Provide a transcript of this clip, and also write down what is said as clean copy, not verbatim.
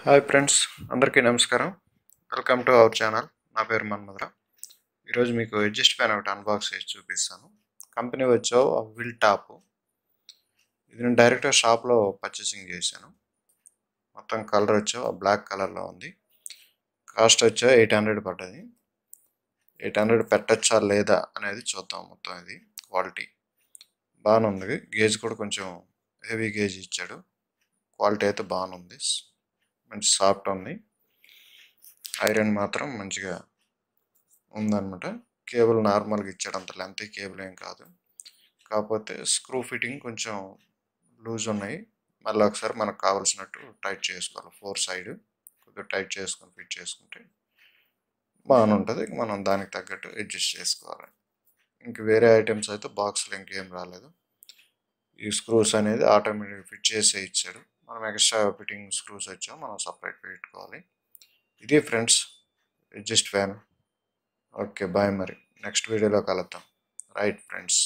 Hi friends, అందరికీ నమస్కారం. Welcome to our channel. నా పేరు మన్మధరావు. ఈరోజు మీకు అడ్జస్ట్ ఫ్యాన్ ఒకటి అన్బాక్స్ చేసి చూపిస్తాను. కంపెనీ వచ్చో విల్ టాప్. ఇది నేను డైరెక్ట్గా షాప్లో పర్చేసింగ్ చేశాను. మొత్తం కలర్ వచ్చో బ్లాక్ కలర్లో ఉంది. కాస్ట్ వచ్చో 800 పడ్డది. 800 పెట్టచ్చా లేదా అనేది చూద్దాం. మొత్తం ఇది క్వాలిటీ బాగానే ఉంది. గేజ్ కూడా కొంచెం హెవీ గేజ్ ఇచ్చాడు. క్వాలిటీ అయితే బాగానే ఉంది. మంచి సాఫ్ట్ ఉంది. ఐరన్ మాత్రం మంచిగా ఉందన్నమాట. కేబుల్ నార్మల్గా ఇచ్చాడు, అంత లెంత్ కేబుల్ ఏం కాదు. కాకపోతే స్క్రూ ఫిట్టింగ్ కొంచెం లూజ్ ఉన్నాయి. మళ్ళీ ఒకసారి మనకు కావాల్సినట్టు టైట్ చేసుకోవాలి. 4 సైడ్ కొద్దిగా టైట్ చేసుకొని ఫిట్ చేసుకుంటే బాగానే ఉంటుంది. మనం దానికి తగ్గట్టు అడ్జస్ట్ చేసుకోవాలి. ఇంక వేరే ఐటమ్స్ అయితే బాక్స్లో ఇంకేం రాలేదు. ఈ స్క్రూస్ అనేది ఆటోమేటిక్ ఫిట్ చేసే ఇచ్చాడు. మనం ఎక్స్ట్రా ఫిట్టింగ్ స్క్రూస్ వచ్చాము, మనం సపరేట్ పెట్టుకోవాలి. ఇది friends adjust fan. Okay, bye. మరి నెక్స్ట్ వీడియోలో కలుద్దాం. Right friends.